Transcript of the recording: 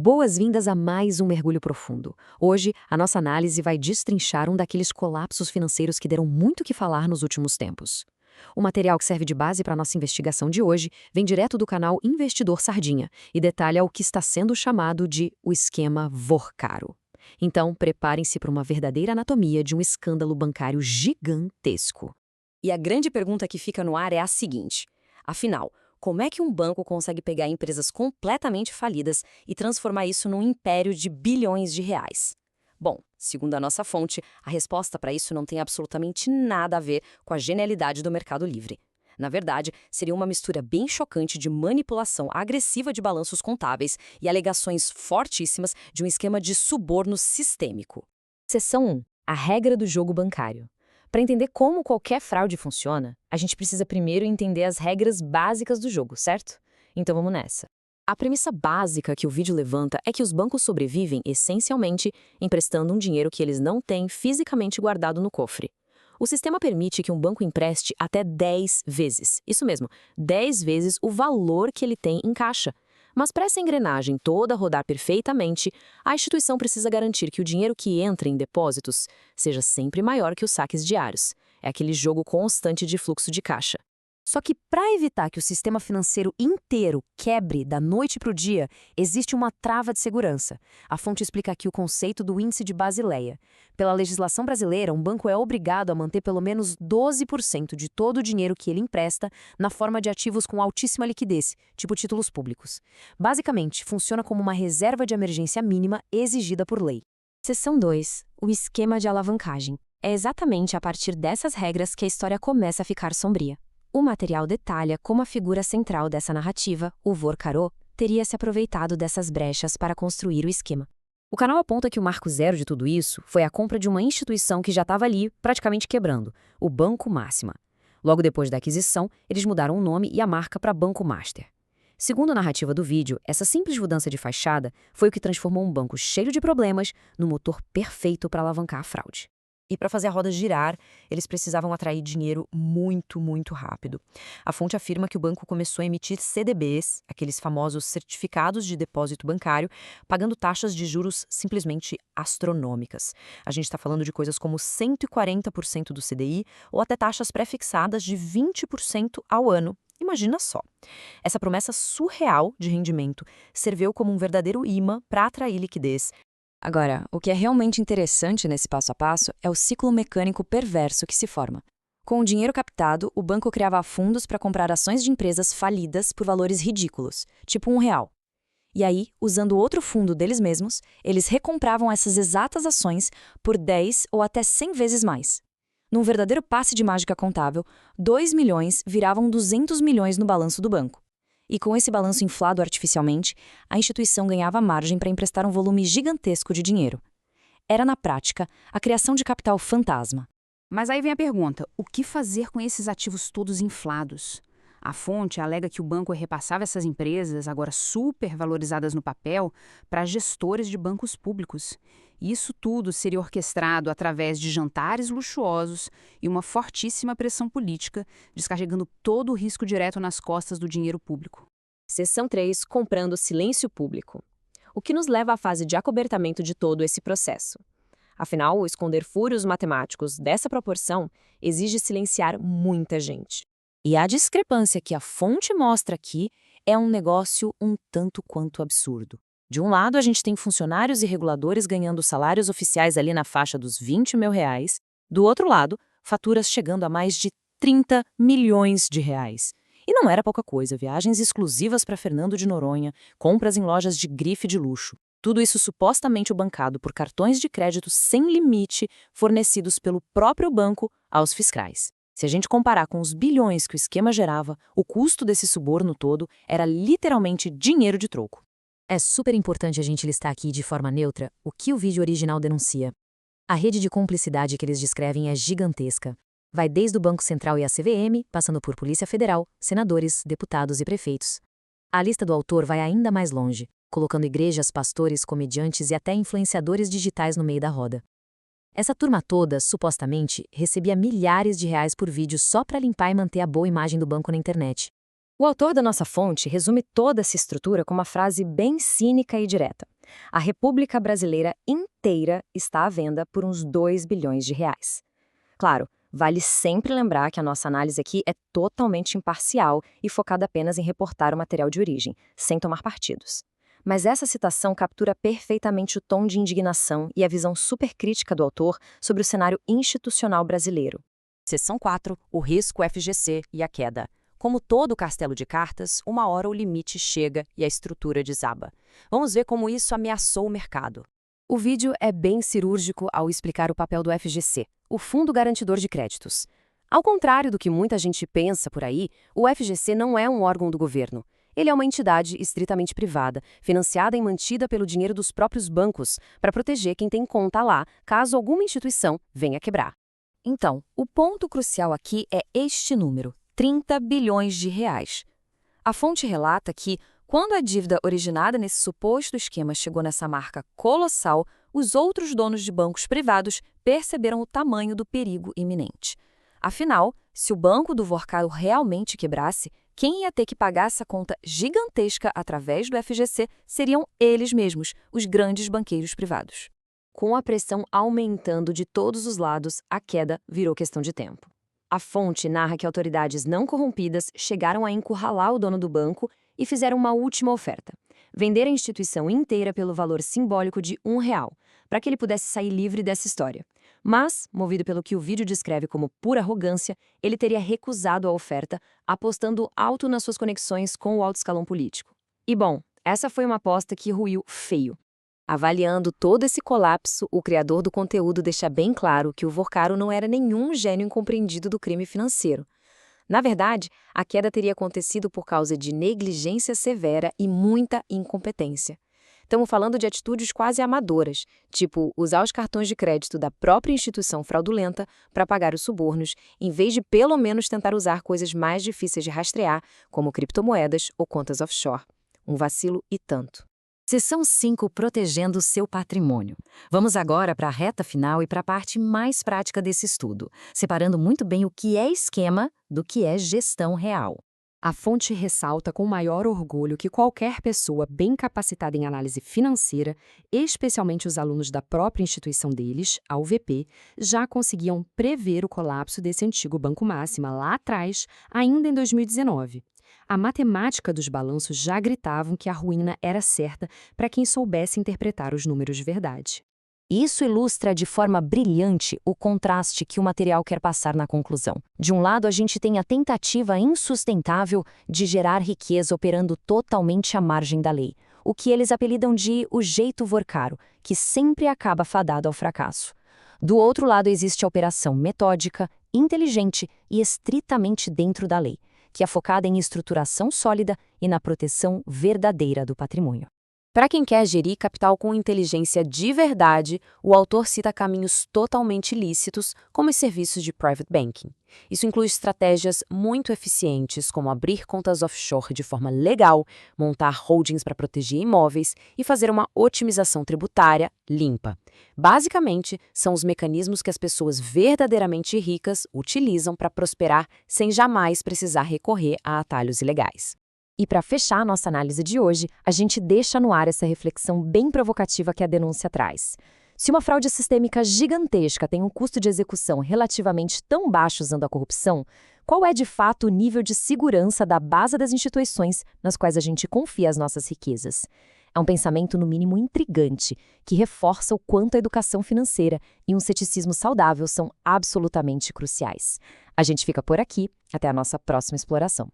Boas-vindas a mais um mergulho profundo. Hoje, a nossa análise vai destrinchar um daqueles colapsos financeiros que deram muito o que falar nos últimos tempos. O material que serve de base para a nossa investigação de hoje vem direto do canal Investidor Sardinha e detalha o que está sendo chamado de o esquema Vorcaro. Então, preparem-se para uma verdadeira anatomia de um escândalo bancário gigantesco. E a grande pergunta que fica no ar é a seguinte: afinal, como é que um banco consegue pegar empresas completamente falidas e transformar isso num império de bilhões de reais? Bom, segundo a nossa fonte, a resposta para isso não tem absolutamente nada a ver com a genialidade do mercado livre. Na verdade, seria uma mistura bem chocante de manipulação agressiva de balanços contábeis e alegações fortíssimas de um esquema de suborno sistêmico. Seção 1. A regra do jogo bancário. Para entender como qualquer fraude funciona, a gente precisa primeiro entender as regras básicas do jogo, certo? Então vamos nessa. A premissa básica que o vídeo levanta é que os bancos sobrevivem essencialmente emprestando um dinheiro que eles não têm fisicamente guardado no cofre. O sistema permite que um banco empreste até 10 vezes, isso mesmo, 10 vezes o valor que ele tem em caixa. Mas para essa engrenagem toda rodar perfeitamente, a instituição precisa garantir que o dinheiro que entra em depósitos seja sempre maior que os saques diários. É aquele jogo constante de fluxo de caixa. Só que para evitar que o sistema financeiro inteiro quebre da noite para o dia, existe uma trava de segurança. A fonte explica aqui o conceito do índice de Basileia. Pela legislação brasileira, um banco é obrigado a manter pelo menos 12% de todo o dinheiro que ele empresta na forma de ativos com altíssima liquidez, tipo títulos públicos. Basicamente, funciona como uma reserva de emergência mínima exigida por lei. Seção 2. O esquema de alavancagem. É exatamente a partir dessas regras que a história começa a ficar sombria. O material detalha como a figura central dessa narrativa, o Vorcaro, teria se aproveitado dessas brechas para construir o esquema. O canal aponta que o marco zero de tudo isso foi a compra de uma instituição que já estava ali, praticamente quebrando, o Banco Máxima. Logo depois da aquisição, eles mudaram o nome e a marca para Banco Master. Segundo a narrativa do vídeo, essa simples mudança de fachada foi o que transformou um banco cheio de problemas no motor perfeito para alavancar a fraude. E para fazer a roda girar, eles precisavam atrair dinheiro muito, muito rápido. A fonte afirma que o banco começou a emitir CDBs, aqueles famosos certificados de depósito bancário, pagando taxas de juros simplesmente astronômicas. A gente está falando de coisas como 140% do CDI ou até taxas pré-fixadas de 20% ao ano. Imagina só. Essa promessa surreal de rendimento serviu como um verdadeiro imã para atrair liquidez. Agora, o que é realmente interessante nesse passo a passo é o ciclo mecânico perverso que se forma. Com o dinheiro captado, o banco criava fundos para comprar ações de empresas falidas por valores ridículos, tipo R$1. E aí, usando outro fundo deles mesmos, eles recompravam essas exatas ações por 10 ou até 100 vezes mais. Num verdadeiro passe de mágica contábil, 2 milhões viravam 200 milhões no balanço do banco. E com esse balanço inflado artificialmente, a instituição ganhava margem para emprestar um volume gigantesco de dinheiro. Era, na prática, a criação de capital fantasma. Mas aí vem a pergunta, o que fazer com esses ativos todos inflados? A fonte alega que o banco repassava essas empresas, agora supervalorizadas no papel, para gestores de bancos públicos. E isso tudo seria orquestrado através de jantares luxuosos e uma fortíssima pressão política, descarregando todo o risco direto nas costas do dinheiro público. Seção 3. Comprando silêncio público. O que nos leva à fase de acobertamento de todo esse processo. Afinal, o esconder fúrios matemáticos dessa proporção exige silenciar muita gente. E a discrepância que a fonte mostra aqui é um negócio um tanto quanto absurdo. De um lado, a gente tem funcionários e reguladores ganhando salários oficiais ali na faixa dos R$20 mil. Do outro lado, faturas chegando a mais de R$30 milhões. E não era pouca coisa, viagens exclusivas para Fernando de Noronha, compras em lojas de grife de luxo. Tudo isso supostamente bancado por cartões de crédito sem limite fornecidos pelo próprio banco aos fiscais. Se a gente comparar com os bilhões que o esquema gerava, o custo desse suborno todo era literalmente dinheiro de troco. É super importante a gente listar aqui de forma neutra o que o vídeo original denuncia. A rede de cumplicidade que eles descrevem é gigantesca. Vai desde o Banco Central e a CVM, passando por Polícia Federal, senadores, deputados e prefeitos. A lista do autor vai ainda mais longe, colocando igrejas, pastores, comediantes e até influenciadores digitais no meio da roda. Essa turma toda, supostamente, recebia milhares de reais por vídeo só para limpar e manter a boa imagem do banco na internet. O autor da nossa fonte resume toda essa estrutura com uma frase bem cínica e direta. A República Brasileira inteira está à venda por uns 2 bilhões de reais. Claro, vale sempre lembrar que a nossa análise aqui é totalmente imparcial e focada apenas em reportar o material de origem, sem tomar partidos. Mas essa citação captura perfeitamente o tom de indignação e a visão supercrítica do autor sobre o cenário institucional brasileiro. Seção 4. O risco FGC e a queda. Como todo castelo de cartas, uma hora o limite chega e a estrutura desaba. Vamos ver como isso ameaçou o mercado. O vídeo é bem cirúrgico ao explicar o papel do FGC, o Fundo Garantidor de Créditos. Ao contrário do que muita gente pensa por aí, o FGC não é um órgão do governo. Ele é uma entidade estritamente privada, financiada e mantida pelo dinheiro dos próprios bancos, para proteger quem tem conta lá, caso alguma instituição venha quebrar. Então, o ponto crucial aqui é este número, 30 bilhões de reais. A fonte relata que, quando a dívida originada nesse suposto esquema chegou nessa marca colossal, os outros donos de bancos privados perceberam o tamanho do perigo iminente. Afinal, se o banco do Vorkado realmente quebrasse, quem ia ter que pagar essa conta gigantesca através do FGC seriam eles mesmos, os grandes banqueiros privados. Com a pressão aumentando de todos os lados, a queda virou questão de tempo. A fonte narra que autoridades não corrompidas chegaram a encurralar o dono do banco e fizeram uma última oferta: vender a instituição inteira pelo valor simbólico de R$1, para que ele pudesse sair livre dessa história. Mas, movido pelo que o vídeo descreve como pura arrogância, ele teria recusado a oferta, apostando alto nas suas conexões com o alto escalão político. E bom, essa foi uma aposta que ruiu feio. Avaliando todo esse colapso, o criador do conteúdo deixa bem claro que o Vorkado não era nenhum gênio incompreendido do crime financeiro. Na verdade, a queda teria acontecido por causa de negligência severa e muita incompetência. Estamos falando de atitudes quase amadoras, tipo usar os cartões de crédito da própria instituição fraudulenta para pagar os subornos, em vez de pelo menos tentar usar coisas mais difíceis de rastrear, como criptomoedas ou contas offshore. Um vacilo e tanto. Seção 5. Protegendo o seu patrimônio. Vamos agora para a reta final e para a parte mais prática desse estudo, separando muito bem o que é esquema do que é gestão real. A fonte ressalta com maior orgulho que qualquer pessoa bem capacitada em análise financeira, especialmente os alunos da própria instituição deles, a UVP, já conseguiam prever o colapso desse antigo Banco Máxima lá atrás, ainda em 2019. A matemática dos balanços já gritavam que a ruína era certa para quem soubesse interpretar os números de verdade. Isso ilustra de forma brilhante o contraste que o material quer passar na conclusão. De um lado, a gente tem a tentativa insustentável de gerar riqueza operando totalmente à margem da lei, o que eles apelidam de o jeito Vorkado, que sempre acaba fadado ao fracasso. Do outro lado, existe a operação metódica, inteligente e estritamente dentro da lei, que é focada em estruturação sólida e na proteção verdadeira do patrimônio. Para quem quer gerir capital com inteligência de verdade, o autor cita caminhos totalmente lícitos, como os serviços de private banking. Isso inclui estratégias muito eficientes, como abrir contas offshore de forma legal, montar holdings para proteger imóveis e fazer uma otimização tributária limpa. Basicamente, são os mecanismos que as pessoas verdadeiramente ricas utilizam para prosperar sem jamais precisar recorrer a atalhos ilegais. E para fechar a nossa análise de hoje, a gente deixa no ar essa reflexão bem provocativa que a denúncia traz. Se uma fraude sistêmica gigantesca tem um custo de execução relativamente tão baixo usando a corrupção, qual é de fato o nível de segurança da base das instituições nas quais a gente confia as nossas riquezas? É um pensamento no mínimo intrigante, que reforça o quanto a educação financeira e um ceticismo saudável são absolutamente cruciais. A gente fica por aqui, até a nossa próxima exploração.